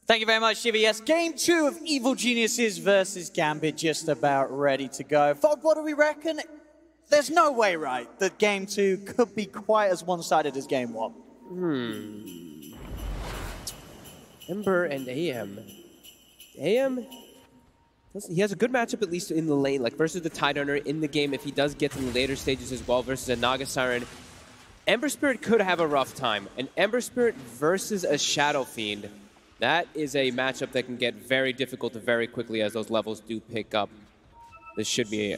Thank you very much, Shiva. Yes, game 2 of Evil Geniuses versus Gambit just about ready to go. Fog, what do we reckon? There's no way, right, that game 2 could be quite as one-sided as game 1. Ember and AM. AM, he has a good matchup at least in the lane, like versus the Tide Runner in the game if he does get to the later stages as well versus a Naga Siren. Ember Spirit could have a rough time. An Ember Spirit versus a Shadow Fiend. That is a matchup that can get very difficult very quickly as those levels do pick up. This should be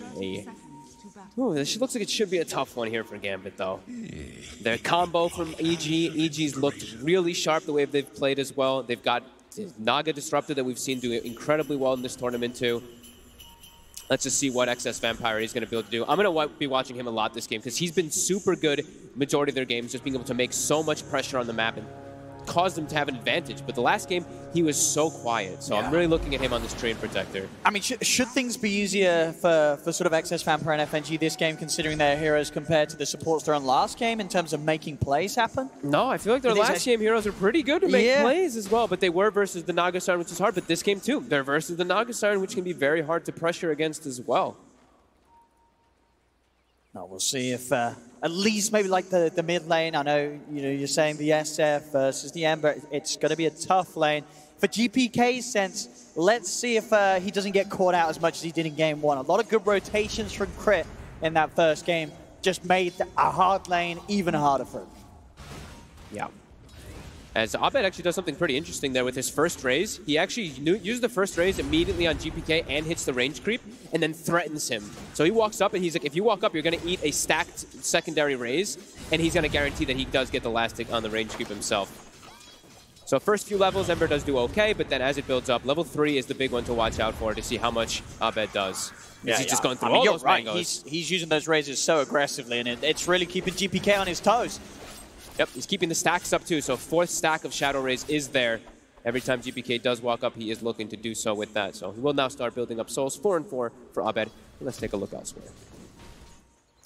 this looks like it should be a tough one here for Gambit, though. The combo from EG. EG's looked really sharp the way they've played as well. They've got Naga Disruptor that we've seen do incredibly well in this tournament, too. Let's just see what Excess Vampire he's going to be able to do. I'm going to be watching him a lot this game because he's been super good majority of their games, just being able to make so much pressure on the map and caused him to have an advantage. But the last game, he was so quiet. So I'm really looking at him on this Train Protector. I mean, should things be easier for sort of Excess Vampire and FNG this game, considering their heroes compared to the supports they're on last game in terms of making plays happen? No, I feel like their last game heroes are pretty good to make plays as well. But they were versus the Naga Siren, which is hard. But this game, too, they're versus the Naga Siren, which can be very hard to pressure against as well. No, we'll see if at least maybe like the mid lane. I know you're saying the SF versus the Ember. It's going to be a tough lane. For GPK's sense, let's see if he doesn't get caught out as much as he did in game 1. A lot of good rotations from Crit in that first game just made a hard lane even harder for him. Yeah. As Abed actually does something pretty interesting there with his first raise. He actually uses the first raise immediately on GPK and hits the range creep and then threatens him. So he walks up and he's like, if you walk up, you're going to eat a stacked secondary raise, and he's going to guarantee that he does get the last tick on the range creep himself. So first few levels, Ember does do okay, but then as it builds up, level 3 is the big one to watch out for to see how much Abed does. He's just going through all those mangos. He's using those raises so aggressively, and it's really keeping GPK on his toes. Yep, he's keeping the stacks up too, so 4th stack of Shadow Rays is there. Every time GPK does walk up, he is looking to do so with that. So he will now start building up souls, 4 and 4 for Abed. Let's take a look elsewhere.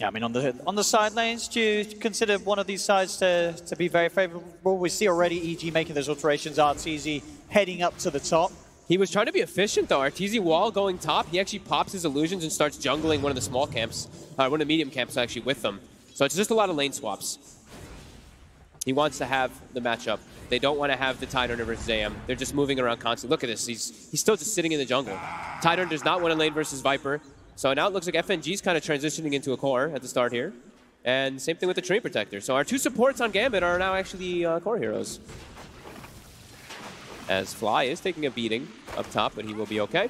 Yeah, I mean, on the side lanes, do you consider one of these sides to be very favorable? We see already EG making those alterations, Arteezy heading up to the top. He was trying to be efficient though. Arteezy wall going top, he actually pops his illusions and starts jungling one of the small camps, one of the medium camps actually with them. So it's just a lot of lane swaps. He wants to have the matchup. They don't want to have the Tide Runner versus AM. They're just moving around constantly. Look at this. He's still just sitting in the jungle. Tide Runner does not want to lane versus Viper. So now it looks like FNG's kind of transitioning into a core at the start here. And same thing with the Train Protector. So our 2 supports on Gambit are now actually core heroes. As Fly is taking a beating up top, but he will be okay.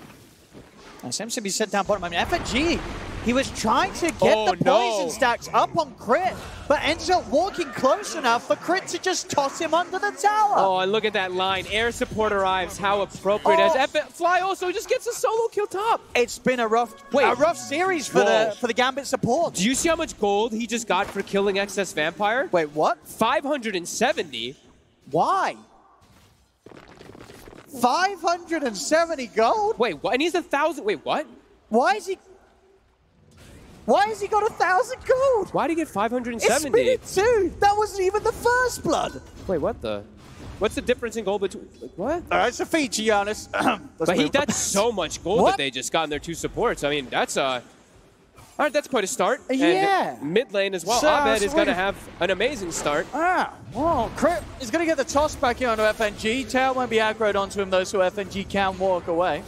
Seems to be set down bottom. I mean, FNG, he was trying to get the poison stacks up on Crit, but ends up walking close enough for Crit to just toss him under the tower. Oh, and look at that line. Air support arrives. How appropriate. As Fly also just gets a solo kill top. It's been a rough series for the Gambit support. Do you see how much gold he just got for killing Excess Vampire? Wait, what? 570. Why? 570 gold? Wait, what? And he's 1,000. Wait, what? Why has he got 1,000 gold? Why did he get 570? It's split it too. That wasn't even the first blood. Wait, what the? What's the difference in gold between? What? It's a feature, Giannis. But that's so much gold that they just got in their 2 supports. I mean, that's all right, that's quite a start. Yeah. And mid lane as well. Abed is going to have an amazing start. Well, Crit is going to get the toss back here onto FNG. Tail won't be aggroed onto him, though, so FNG can walk away.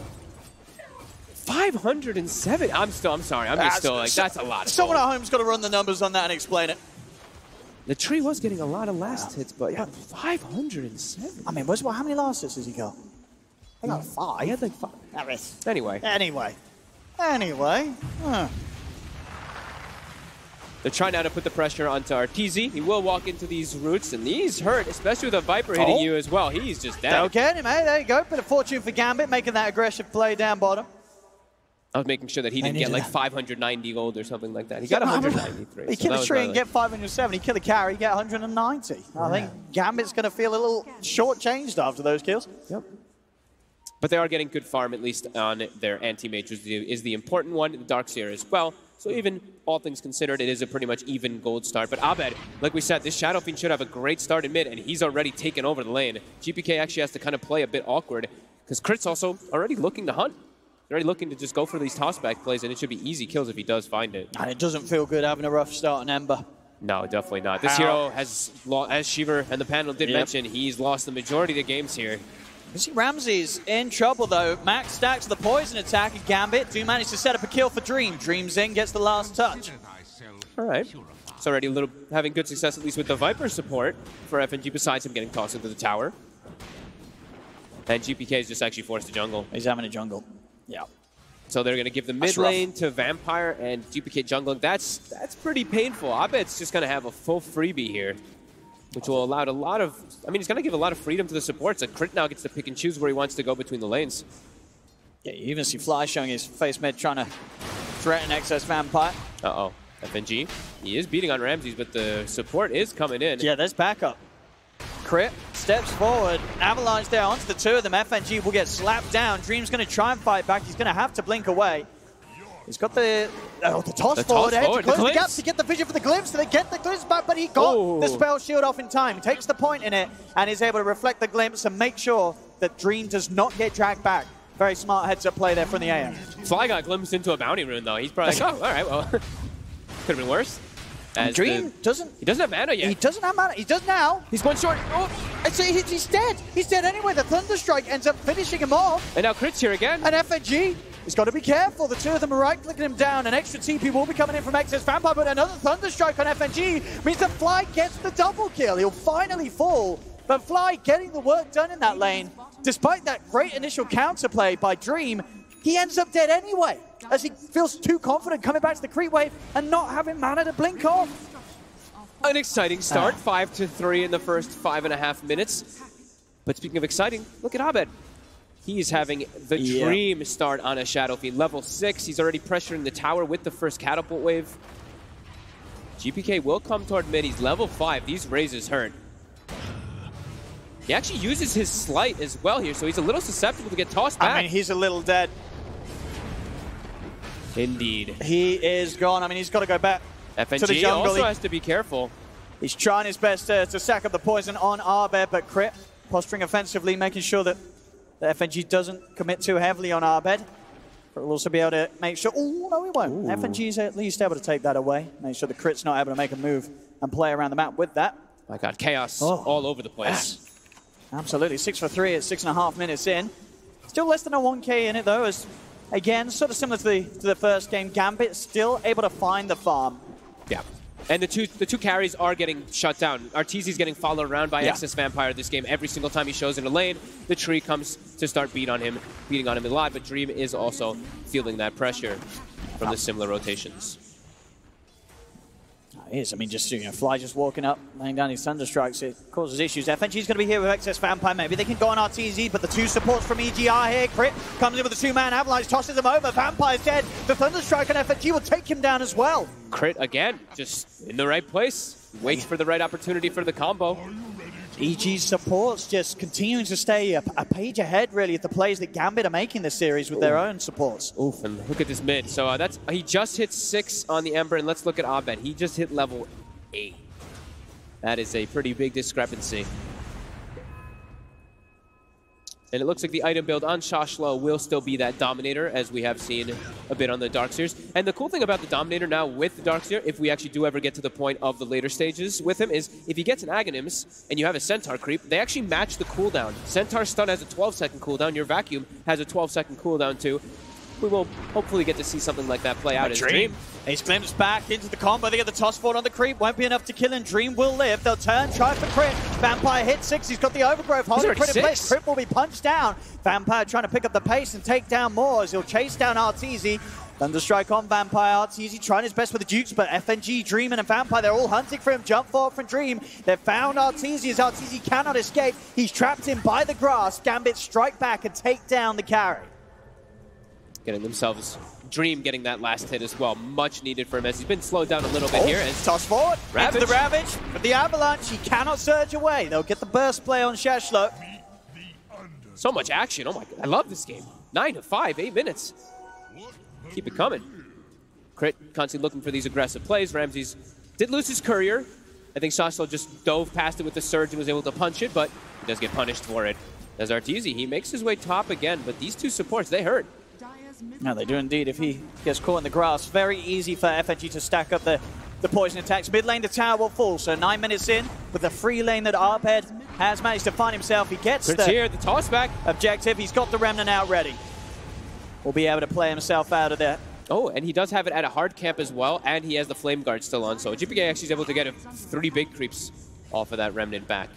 507. I'm sorry. I'm just still like, that's a lot of Someone gold. at home's got to run the numbers on that and explain it. The tree was getting a lot of last hits, but 507. I mean, how many last hits has he got? I got 5. He had like 5. Anyway. They're trying now to put the pressure onto Arteezy. He will walk into these roots, and he's hurt, especially with a Viper hitting you as well. He's just dead. They'll get him, eh? There you go. Bit of fortune for Gambit, making that aggressive play down bottom. I was making sure that he didn't get like 590 gold or something like that. He got 193. He killed a tree and get 570. Kill a carry, get 190. I think Gambit's going to feel a little shortchanged after those kills. Yep. But they are getting good farm, at least on their anti-mage, which is the important one. The Darkseer as well. So even all things considered, it is a pretty much even gold start. But Abed, like we said, this Shadow Fiend should have a great start in mid, and he's already taken over the lane. GPK actually has to kind of play a bit awkward, because Crit's also already looking to hunt. They're already looking to just go for these tossback plays, and it should be easy kills if he does find it. And it doesn't feel good having a rough start on Ember. No, definitely not. This hero has, as Shiver and the panel did mention, he's lost the majority of the games here. You see Ramsey's in trouble though. Max stacks the poison attack and Gambit do manage to set up a kill for Dream. Dream's in, gets the last touch. All right. It's already a little having good success, at least with the Viper support for FNG, besides him getting tossed into the tower. And GPK is just actually forced to jungle. He's having a jungle. Yeah. So they're going to give the mid lane to Vampire and GPK jungling. That's pretty painful. I bet it's just going to have a full freebie here, which will allow a lot of... I mean, he's going to give a lot of freedom to the supports. And Crit now gets to pick and choose where he wants to go between the lanes. Yeah, you even see Fly showing his face mid, trying to threaten excess Vampire. Uh-oh. FNG. He is beating on Ramses, but the support is coming in. Yeah, there's backup. Crit steps forward. Avalanche there onto the two of them. FNG will get slapped down. Dream's going to try and fight back. He's going to have to blink away. He's got the toss forward edge to close the gap to get the vision for the glimpse. So they get the glimpse back, but he got the spell shield off in time. He takes the point in it and is able to reflect the glimpse and make sure that Dream does not get dragged back. Very smart heads-up play there from the AM. Fly got glimpsed into a bounty rune, though. He's probably like, oh, all right, well, could have been worse. Dream doesn't... He doesn't have mana yet. He doesn't have mana. He does now. He's going short. Oh. He's dead. He's dead anyway. The Thunderstrike ends up finishing him off. And now Crit's here again. And FNG, he's got to be careful. The two of them are right-clicking him down. An extra TP will be coming in from Excess Vampire, but another Thunderstrike on FNG means that Fly gets the double kill. He'll finally fall. But Fly getting the work done in that lane, despite that great initial counterplay by Dream, he ends up dead anyway, as he feels too confident coming back to the creep wave and not having mana to blink off. An exciting start, 5-3 in the first 5.5 minutes. But speaking of exciting, look at Abed. He's having the dream start on a Shadow Fiend. Level 6, he's already pressuring the tower with the first catapult wave. GPK will come toward mid, he's level 5. These raises hurt. He actually uses his sleight as well here, so he's a little susceptible to get tossed back. I mean, he's a little dead. Indeed. He is gone. I mean, he's got to go back to the jungle. Also has to be careful. He's trying his best to sack up the poison on Abed, but Crit posturing offensively, making sure that the FNG doesn't commit too heavily on Abed. But we'll also be able to make sure... Oh, no, he won't. FNG is at least able to take that away. Make sure the Crit's not able to make a move and play around the map with that. My God, chaos all over the place. Absolutely. 6 for 3 at 6.5 minutes in. Still less than a 1K in it, though, as, again, sort of similar to the first game. Gambit still able to find the farm. Yeah. And the two carries are getting shut down. Arteezy's getting followed around by Excess Vampire this game. Every single time he shows in a lane, the tree comes to start beating on him a lot. But Dream is also feeling that pressure from the similar rotations. It is. I mean, just Fly just walking up, laying down his Thunderstrikes, it causes issues. FNG's going to be here with Excess Vampire. Maybe they can go on RTZ, but the two supports from EGR here. Crit comes in with a two-man Avalanche, tosses him over. Vampire's dead. The Thunderstrike on FNG will take him down as well. Crit again, just in the right place. Waits for the right opportunity for the combo. EG's supports just continuing to stay a page ahead, really, of the plays that Gambit are making this series with their own supports. Oof, and look at this mid. So he just hit 6 on the Ember, and let's look at Abed. He just hit level 8. That is a pretty big discrepancy. And it looks like the item build on Shashlo will still be that Dominator, as we have seen a bit on the Darkseers. And the cool thing about the Dominator now with the Darkseer, if we actually do ever get to the point of the later stages with him, is if he gets an Aghanims and you have a Centaur creep, they actually match the cooldown. Centaur stun has a 12-second cooldown. Your Vacuum has a 12-second cooldown too. We will hopefully get to see something like that play out as Dream. Ace glimpse back into the combo. They get the toss forward on the creep. Won't be enough to kill, and Dream will live. They'll turn, try for Crit. Vampire hits 6. He's got the overgrowth. Holding Crit in place. Crit will be punched down. Vampire trying to pick up the pace and take down more as he'll chase down Arteezy. Thunderstrike on Vampire. Arteezy trying his best with the Dukes, but FNG, Dream, and Vampire, they're all hunting for him. Jump forward from Dream. They've found Arteezy as Arteezy cannot escape. He's trapped in by the grass. Gambit strike back and take down the carry. Getting themselves Dream getting that last hit as well. Much needed for him as he's been slowed down a little bit here. And toss forward. Into the Ravage. But the Avalanche, he cannot surge away. They'll get the burst play on Shashlo. So much action. Oh my God, I love this game. 9 to 5, 8 minutes. Keep it coming. Crit constantly looking for these aggressive plays. Ramses did lose his courier. I think Saslo just dove past it with the surge and was able to punch it, but he does get punished for it. As Arteezy, he makes his way top again, but these two supports, they hurt. No, they do indeed. If he gets caught in the grass, very easy for FNG to stack up the poison attacks. Mid lane, the tower will fall. So 9 minutes in, with the free lane that Arped has managed to find himself. He gets the toss back objective. He's got the Remnant out ready. Will be able to play himself out of there. Oh, and he does have it at a hard camp as well, and he has the Flame Guard still on. So GPK actually is able to get 3 big creeps off of that Remnant back.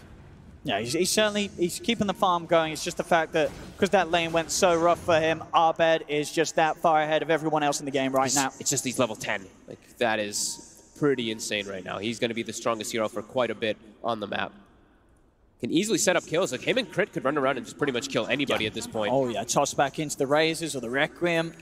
Yeah, he's certainly keeping the farm going. It's just the fact that because that lane went so rough for him, Arbed is just that far ahead of everyone else in the game right now. It's just he's level 10. Like, that is pretty insane right now. He's going to be the strongest hero for quite a bit on the map. Can easily set up kills. Like, him and Crit could run around and just pretty much kill anybody at this point. Oh yeah, toss back into the Razors or the Requiem,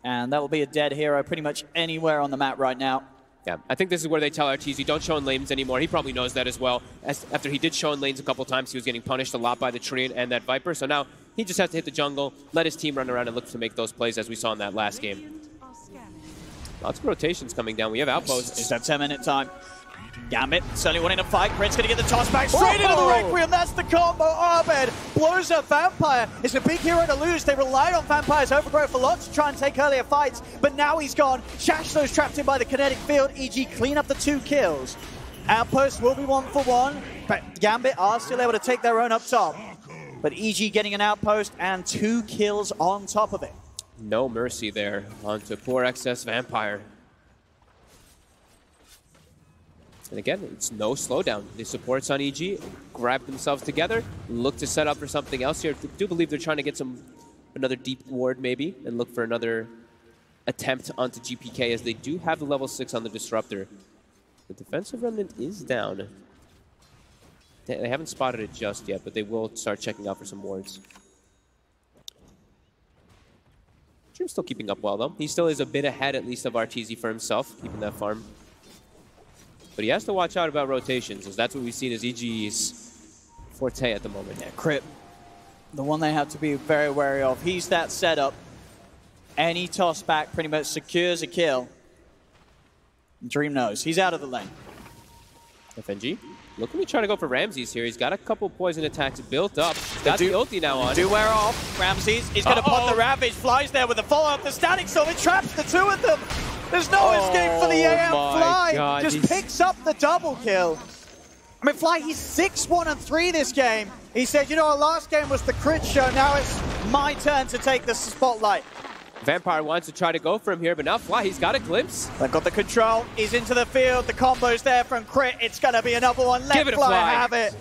and that will be a dead hero pretty much anywhere on the map right now. Yeah, I think this is where they tell Arteezy, don't show in lanes anymore. He probably knows that as well. After he did show in lanes a couple times, he was getting punished a lot by the Treant and that Viper. So now he just has to hit the jungle, let his team run around and look to make those plays as we saw in that last game. Lots of rotations coming down. We have outposts. It's that 10-minute time. Gambit certainly wanting to fight. Crit's going to get the toss back straight into the Requiem. That's the combo. Arbed blows up Vampire. It's a big hero to lose. They relied on Vampire's overgrowth a lot to try and take earlier fights, but now he's gone. Shashlo's trapped in by the kinetic field. EG clean up the 2 kills. Outpost will be 1 for 1, but Gambit are still able to take their own up top. But EG getting an outpost and 2 kills on top of it. No mercy there onto poor XS Vampire. And again, it's no slowdown. The supports on EG grab themselves together, look to set up for something else here. I do believe they're trying to get another deep ward maybe, and look for another attempt onto GPK as they do have the level 6 on the Disruptor. The defensive remnant is down. They haven't spotted it just yet, but they will start checking out for some wards. Dream's still keeping up well though. He still is a bit ahead at least of Arteezy for himself, keeping that farm. But he has to watch out about rotations, as that's what we've seen as EG's forte at the moment. Yeah, Crit, the one they have to be very wary of. He's that setup. Any toss back pretty much secures a kill. Dream knows. He's out of the lane. FNG looking to try to go for Ramses here. He's got a couple poison attacks built up. Got the ulti now on. Do wear off. Ramses is going to pop the Ravage. Flies there with the follow-up. The Static Storm, it traps the 2 of them. There's no escape for the AM. Fly God, just picks up the double kill. I mean, Fly, he's 6-1-3 this game. He said, you know, our last game was the Crit show. Now it's my turn to take the spotlight. Vampire wants to try to go for him here, but now Fly, he's got a glimpse. They've got the control. He's into the field. The combo's there from Crit. It's going to be another one. Let Fly have it.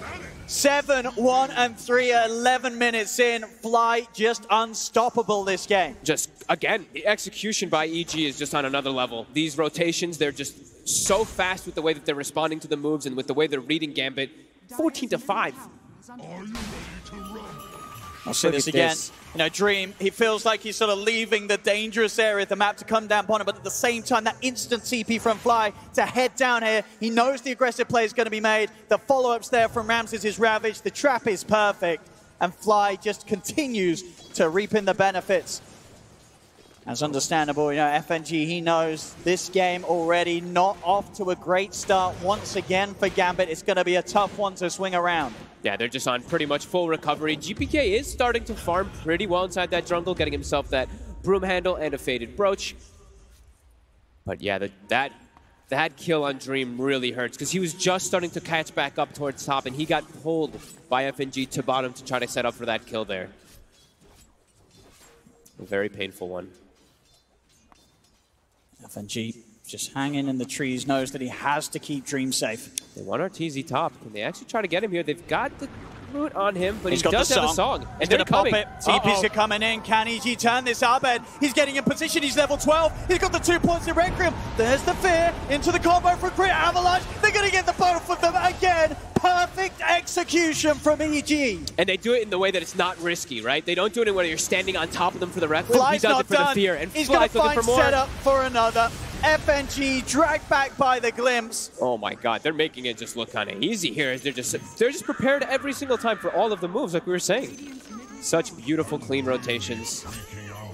7-1-3, 11 minutes in. Fly just unstoppable this game. Just, again, the execution by EG is just on another level. These rotations, they're just so fast with the way that they're responding to the moves and with the way they're reading Gambit. 14-5. I'll say this again. You know, Dream, he feels like he's sort of leaving the dangerous area of the map to come down upon him, but at the same time, that instant TP from Fly to head down here. He knows the aggressive play is going to be made. The follow-ups there from Ramses is ravaged. The trap is perfect, and Fly just continues to reap in the benefits. As understandable, you know, FNG, he knows this game already not off to a great start. Once again for Gambit, it's going to be a tough one to swing around. Yeah, they're just on pretty much full recovery. GPK is starting to farm pretty well inside that jungle, getting himself that broom handle and a faded brooch. But yeah, that kill on Dream really hurts, because he was just starting to catch back up towards top, and he got pulled by FNG to bottom to try to set up for that kill there. A very painful one. FNG just hanging in the trees, knows that he has to keep Dream safe. They want Arteezy top. Can they actually try to get him here? They've got the root on him, but he does have a song. And they're coming. TPs are coming in. Can EG turn this Arbed? He's getting in position. He's level 12. He's got the 2 points in Requiem. There's the fear into the combo from Crit Avalanche. They're going to get the both of them again. Perfect execution from EG. And they do it in the way that it's not risky, right? They don't do it in where you're standing on top of them for the Requiem. Fly's he does not it for done. the fear. And he's going to find for more. setup for another. FNG dragged back by the glimpse. Oh my God, they're making it just look kind of easy here. They're just prepared every single time for all of the moves, like we were saying. Such beautiful, clean rotations.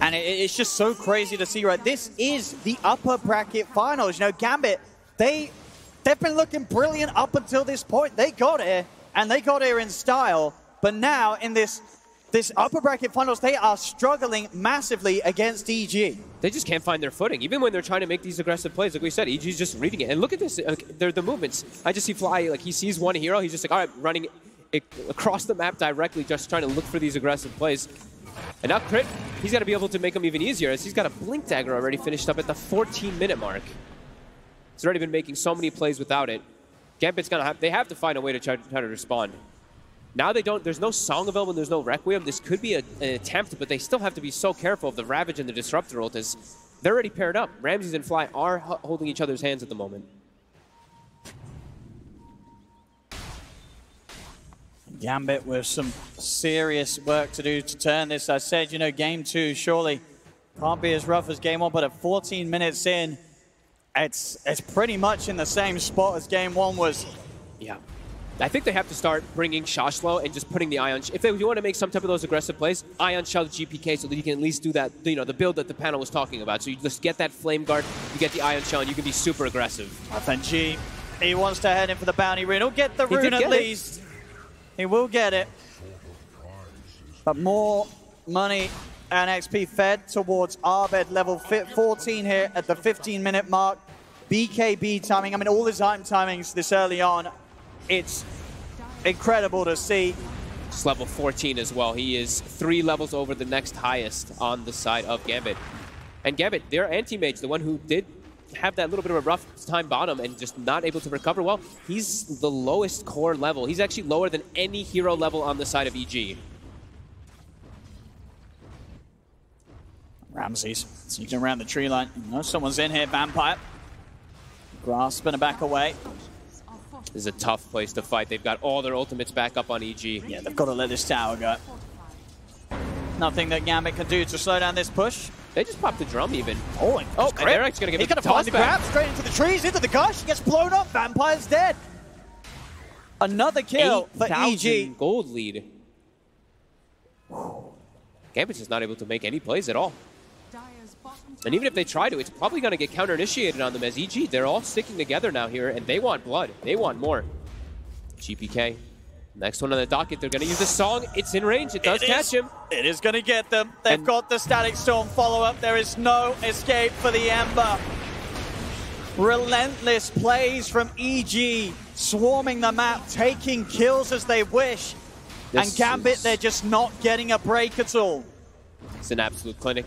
And it's just so crazy to see, right? This is the upper bracket finals. You know, Gambit, they've been looking brilliant up until this point. They got here, and they got here in style. But now, in this upper bracket finals, they are struggling massively against EG. They just can't find their footing, even when they're trying to make these aggressive plays. Like we said, EG's just reading it. And look at this, the movements. I just see Fly, like he sees one hero, he's just like, all right, running across the map directly, just trying to look for these aggressive plays. And now Crit, he's got to be able to make them even easier, as he's got a Blink Dagger already finished up at the 14-minute mark. He's already been making so many plays without it. Gambit's they have to find a way to try to respond. Now there's no Song available and there's no Requiem. This could be an attempt, but they still have to be so careful of the Ravage and the Disruptor ult, as they're already paired up. Ramses and Fly are holding each other's hands at the moment. Gambit with some serious work to do to turn this. I said, you know, game 2 surely can't be as rough as game 1, but at 14 minutes in, it's pretty much in the same spot as game 1 was. Yeah. I think they have to start bringing Shashlo and just putting the Ion. If they want to make some type of those aggressive plays, Ion Shell GPK, so that you can at least do that, you know, the build that the panel was talking about. So you just get that Flame Guard, you get the Ion Shell, and you can be super aggressive. FNG, he wants to head in for the bounty rune. He'll get the rune at least. He will get it. But more money and XP fed towards Arbed, level 14 here at the 15-minute mark. BKB timing, I mean, all his item timings this early on. It's incredible to see. It's level 14 as well. He is 3 levels over the next highest on the side of Gambit. And Gambit, their anti-mage, the one who did have that little bit of a rough time bottom and just not able to recover well, he's the lowest core level. He's actually lower than any hero level on the side of EG. Ramses sneaking around the tree line. You know, someone's in here, Vampire. Grasping to back away. This is a tough place to fight. They've got all their ultimates back up on EG. Yeah, they've got to let this tower go. Nothing that Gambit can do to slow down this push. They just popped the drum even. Oh, they're actually going to He's going to find the grab straight into the trees, into the gush. He gets blown up. Vampire's dead. Another kill for EG. Gold lead. Gambit's just not able to make any plays at all. And even if they try to, it's probably going to get counter-initiated on them, as EG, they're all sticking together now here, and they want blood. They want more. GPK, next one on the docket. They're going to use the Song. It's in range. It does catch him. It is going to get them. They've got the Static Storm follow-up. There is no escape for the Ember. Relentless plays from EG, swarming the map, taking kills as they wish. And Gambit, they're just not getting a break at all. It's an absolute clinic.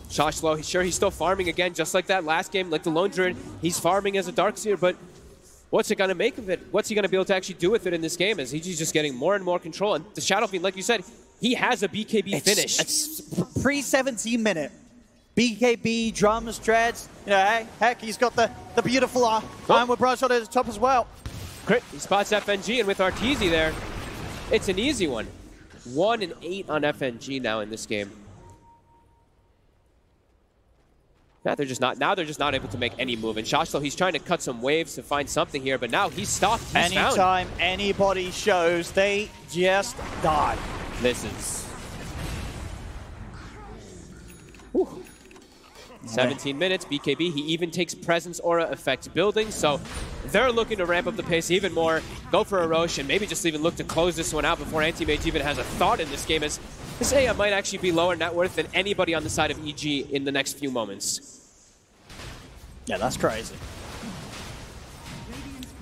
Shashlo, sure, he's still farming again, just like that last game, like the Lone Druid. He's farming as a Darkseer, but what's it going to make of it? What's he going to be able to actually do with it in this game, as he's just getting more and more control? And the Shadow Fiend, like you said, he has a BKB finish. It's pre-17 minute. BKB, drums, dreads. You know, hey, heck, he's got the beautiful Ironwood Brush on the top as well. Crit, he spots FNG, and with Arteezy there, it's an easy one. 1 and 8 on FNG now in this game. Now they're just not able to make any move. And Shashlo, he's trying to cut some waves to find something here, but now he's stopped. Anytime anybody shows, they just die. This is 17 minutes. BKB, he even takes Presence Aura effect building, so they're looking to ramp up the pace even more, go for a Roche, and maybe just even look to close this one out before Anti-Mage even has a thought in this game, as this Aya might actually be lower net worth than anybody on the side of EG in the next few moments. Yeah, that's crazy.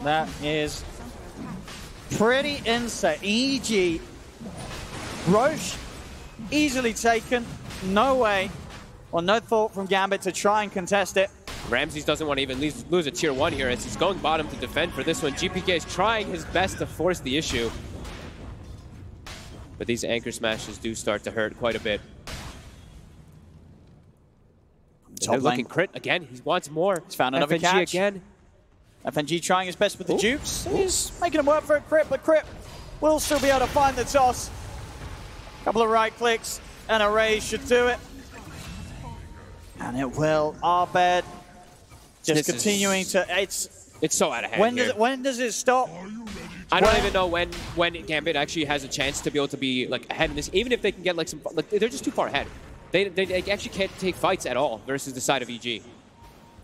That is pretty insane. EG, Roche, easily taken. No way, or no thought from Gambit to try and contest it. Ramses doesn't want to even lose a tier 1 here, as he's going bottom to defend for this one. GPK is trying his best to force the issue. But these anchor smashes do start to hurt quite a bit. They're looking Crit again. He wants more. He's found another catch. Again. FNG trying his best with the jukes. He's making him work for a Crit, but Crit will still be able to find the toss. A couple of right clicks and a raise should do it. And it will. Arbed just continuing to... It's so out of hand when does it stop? I don't even know when Gambit actually has a chance to be able to be like ahead in this. Even if they can get like some, like they're just too far ahead. They actually can't take fights at all versus the side of EG.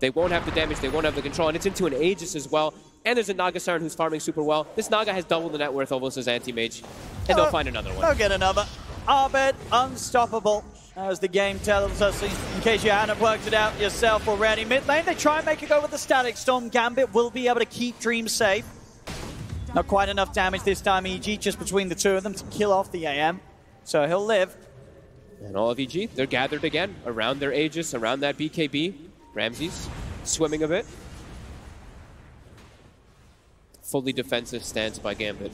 They won't have the damage, they won't have the control, and it's into an Aegis as well. And there's a Naga Siren who's farming super well. This Naga has double the net worth almost as anti-mage, and they'll find another one. They'll get another. Abed, unstoppable, as the game tells us, in case you hadn't worked it out yourself already. Mid lane, they try and make it go with the Static Storm. Gambit will be able to keep Dream safe. Not quite enough damage this time, EG, just between the two of them to kill off the AM. So he'll live. And all of EG, they're gathered again around their Aegis, around that BKB. Ramses swimming a bit. Fully defensive stance by Gambit.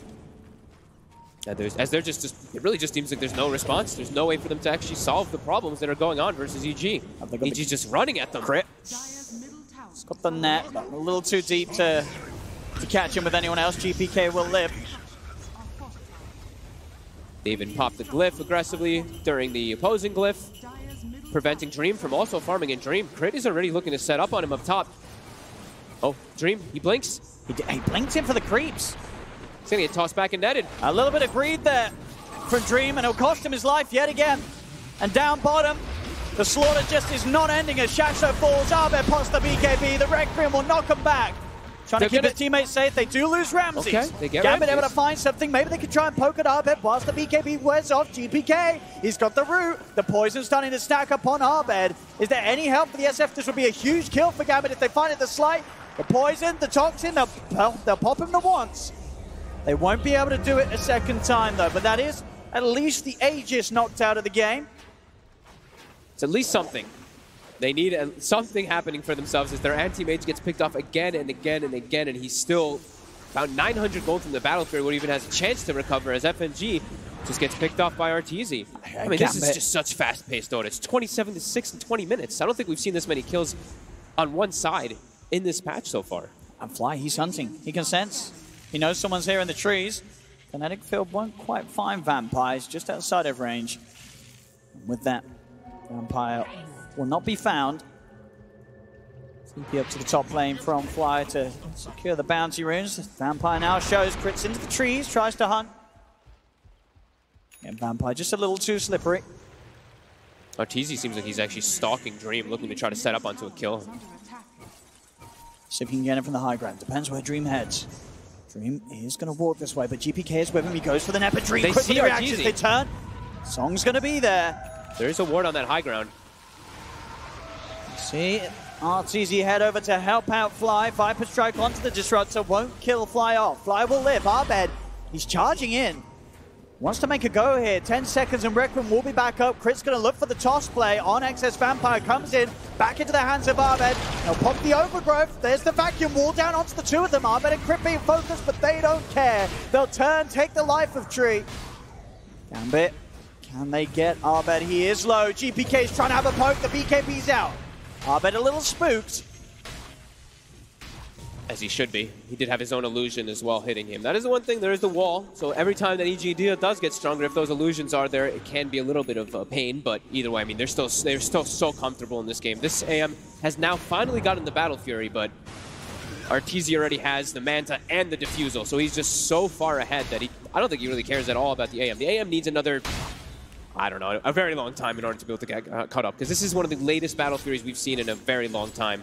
And it really just seems like there's no response. There's no way for them to actually solve the problems that are going on versus EG. EG's just running at them. Crit. It's got the net, a little too deep to catch him with anyone else. GPK will live. They even popped the glyph aggressively during the opposing glyph, preventing Dream from also farming in Dream. Crit is already looking to set up on him up top. Oh, Dream, he blinks. He blinked in for the creeps. He's gonna get tossed back and netted. A little bit of greed there from Dream, and it'll cost him his life yet again. And down bottom, the slaughter just is not ending as Shasho falls. Abed pops the BKB. The Requiem will knock him back. Trying to keep his teammates safe. They do lose Ramses. Okay, they get Gambit Ramses. able to find something. Maybe they could try and poke at Abed whilst the BKB wears off. GPK, he's got the root. The poison's starting to stack upon Abed. Is there any help for the SF? This would be a huge kill for Gambit if they find it the slight. The poison, the toxin, they'll pop him the once. They won't be able to do it a second time though, but that is at least the Aegis knocked out of the game. It's at least something. They need something happening for themselves as their anti-mage gets picked off again and again and again, and he's still about 900 gold from the battlefield where he even has a chance to recover as FNG just gets picked off by Arteezy. I mean, this is just such fast-paced Dota. It's 27-6 in 20 minutes. I don't think we've seen this many kills on one side in this patch so far. And Fly, he's hunting. He can sense. He knows someone's here in the trees. Kinetic Field won't quite find Vampires just outside of range. And with that, Vampire will not be found. TP up to the top lane from Fly to secure the bounty runes. Vampire now shows, crits into the trees, tries to hunt. And Vampire just a little too slippery. Arteezy seems like he's actually stalking Dream, looking to try to set up onto a kill. See if he can get him from the high ground. Depends where Dream heads. Dream is going to walk this way, but GPK is with him. He goes for the net, but Dream quick with the reactions. They turn. Song's going to be there. There is a ward on that high ground. See, Arteezy head over to help out Fly. Viper strike onto the Disruptor. Won't kill Fly off. Fly will live. Abed, he's charging in. Wants to make a go here. 10 seconds and Requiem will be back up. Crit's going to look for the toss play on Excess Vampire. Comes in, back into the hands of Abed. They'll pop the overgrowth. There's the vacuum wall down onto the two of them. Abed and Crit being focused, but they don't care. They'll turn, take the life of Tree. Gambit, can they get Abed? He is low. GPK's trying to have a poke. The BKB's out. Abed a little spooked. As he should be. He did have his own illusion as well hitting him. That is the one thing, there is the wall. So every time that EG does get stronger, if those illusions are there, it can be a little bit of pain. But either way, I mean, they're still so comfortable in this game. This AM has now finally gotten the Battle Fury, but Arteezy already has the Manta and the Diffusal. So he's just so far ahead that I don't think he really cares at all about the AM. The AM needs another, I don't know, a very long time in order to be able to get caught up. Because this is one of the latest Battle Furies we've seen in a very long time.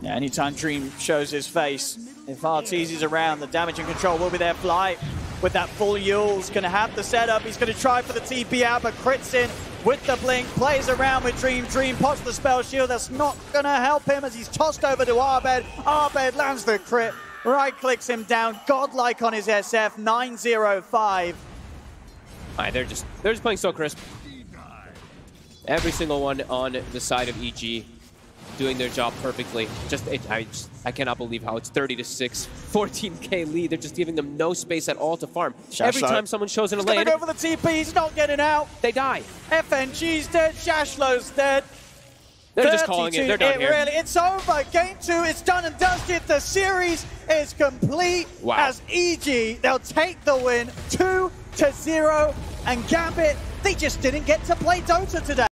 Yeah, anytime Dream shows his face, if Arteezy's around, the damage and control will be there. Fly with that full Yule's going to have the setup. He's going to try for the TP out, but crits in with the blink, plays around with Dream. Dream pops the spell shield. That's not going to help him as he's tossed over to Abed. Abed lands the crit, right-clicks him down, godlike on his SF, 9-0-5. They're just playing so crisp. Every single one on the side of EG doing their job perfectly. I cannot believe how it's 30-6, 14k lead. They're just giving them no space at all to farm. Every time someone shows in a lane, he's gonna go for the TP. He's not getting out. They die. FNG's dead. Shashlow's dead. They're just calling it. They're done here. Really, it's over. Game 2, it's done and dusted. The series is complete. Wow. As EG, they'll take the win 2-0. And Gambit, they just didn't get to play Dota today.